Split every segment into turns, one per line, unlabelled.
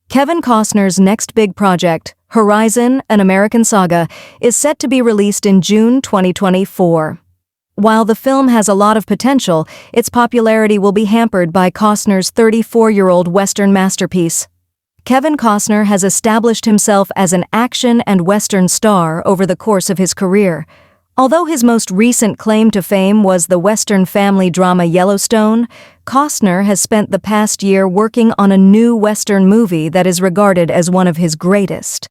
Kevin Costner's next big project, Horizon: An American Saga, is set to be released in June 2024. While the film has a lot of potential, its popularity will be hampered by Costner's 34-year-old Western masterpiece. Kevin Costner has established himself as an action and Western star over the course of his career. Although his most recent claim to fame was the Western family drama Yellowstone, Costner has spent the past year working on a new Western movie that is regarded as one of his greatest.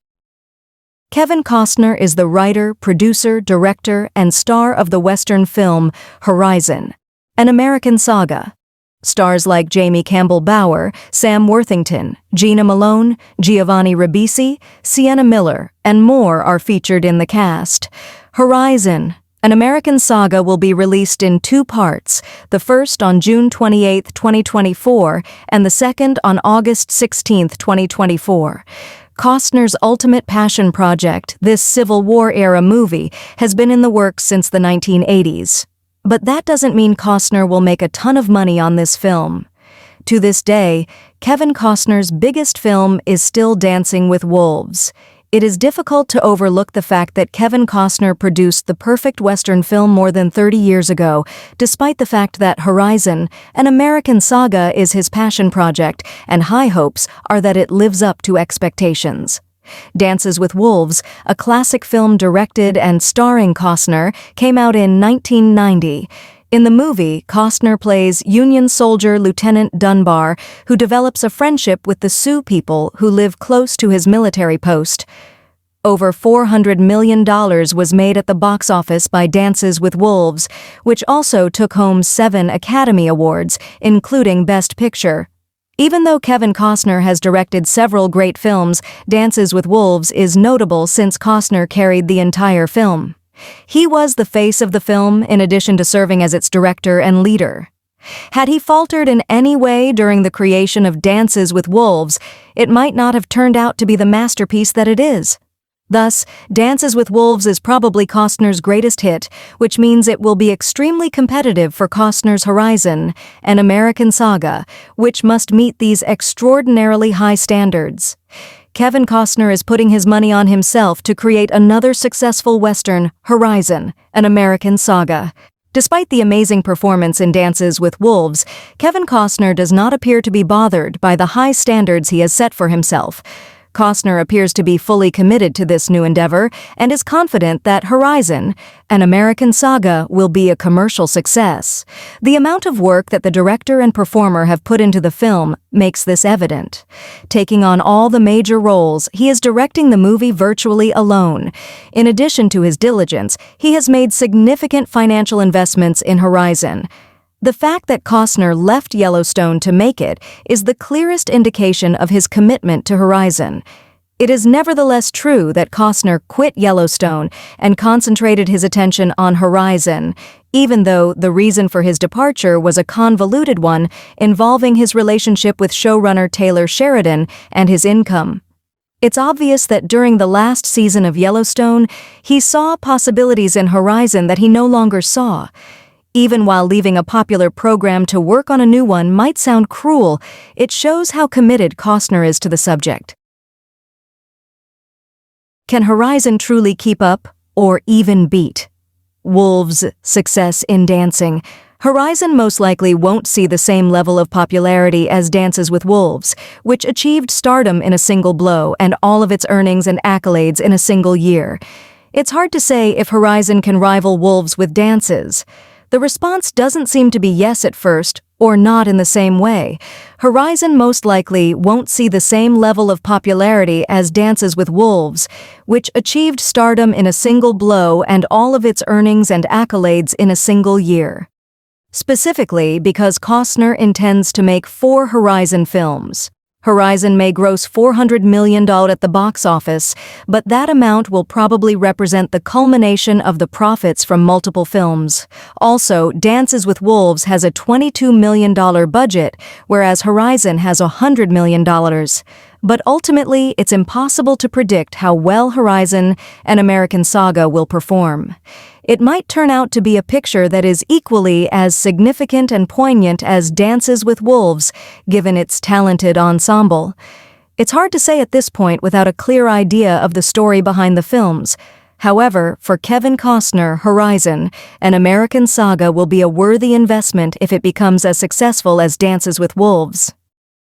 Kevin Costner is the writer, producer, director, and star of the Western film Horizon: An American Saga. Stars like Jamie Campbell Bower, Sam Worthington, Jena Malone, Giovanni Ribisi, Sienna Miller, and more are featured in the cast. Horizon: An American Saga will be released in two parts, the first on June 28, 2024, and the second on August 16, 2024. Costner's ultimate passion project, this Civil War-era movie, has been in the works since the 1980s. But that doesn't mean Costner will make a ton of money on this film. To this day, Kevin Costner's biggest film is still Dancing with Wolves. It is difficult to overlook the fact that Kevin Costner produced the perfect Western film more than 30 years ago, despite the fact that Horizon: An American Saga is his passion project, and high hopes are that it lives up to expectations. Dances with Wolves, a classic film directed and starring Costner, came out in 1990. In the movie, Costner plays Union soldier Lieutenant Dunbar, who develops a friendship with the Sioux people who live close to his military post. Over $400 million was made at the box office by Dances with Wolves, which also took home 7 Academy Awards, including Best Picture. Even though Kevin Costner has directed several great films, Dances with Wolves is notable since Costner carried the entire film. He was the face of the film in addition to serving as its director and leader. Had he faltered in any way during the creation of Dances with Wolves, it might not have turned out to be the masterpiece that it is. Thus, Dances with Wolves is probably Costner's greatest hit, which means it will be extremely competitive for Costner's Horizon: An American Saga, which must meet these extraordinarily high standards. Kevin Costner is putting his money on himself to create another successful Western, Horizon: An American Saga. Despite the amazing performance in Dances with Wolves, Kevin Costner does not appear to be bothered by the high standards he has set for himself. Costner appears to be fully committed to this new endeavor and is confident that Horizon: An American Saga will be a commercial success. The amount of work that the director and performer have put into the film makes this evident. Taking on all the major roles, he is directing the movie virtually alone. In addition to his diligence, he has made significant financial investments in Horizon. The fact that Costner left Yellowstone to make it is the clearest indication of his commitment to Horizon. It is nevertheless true that Costner quit Yellowstone and concentrated his attention on Horizon, even though the reason for his departure was a convoluted one involving his relationship with showrunner Taylor Sheridan and his income. It's obvious that during the last season of Yellowstone, he saw possibilities in Horizon that he no longer saw. Even while leaving a popular program to work on a new one might sound cruel, it shows how committed Costner is to the subject. Can Horizon truly keep up, or even beat Wolves' success in dancing? Horizon most likely won't see the same level of popularity as Dances with Wolves, which achieved stardom in a single blow and all of its earnings and accolades in a single year. It's hard to say if Horizon can rival Wolves with Dances. The response doesn't seem to be yes at first, or not in the same way. Horizon most likely won't see the same level of popularity as Dances with Wolves, which achieved stardom in a single blow and all of its earnings and accolades in a single year. Specifically because Costner intends to make 4 Horizon films. Horizon may gross $400 million at the box office, but that amount will probably represent the culmination of the profits from multiple films. Also, Dances with Wolves has a $22 million budget, whereas Horizon has $100 million. But ultimately, it's impossible to predict how well Horizon: An American Saga will perform. It might turn out to be a picture that is equally as significant and poignant as Dances with Wolves, given its talented ensemble. It's hard to say at this point without a clear idea of the story behind the films. However, for Kevin Costner, Horizon, An American Saga will be a worthy investment if it becomes as successful as Dances with Wolves.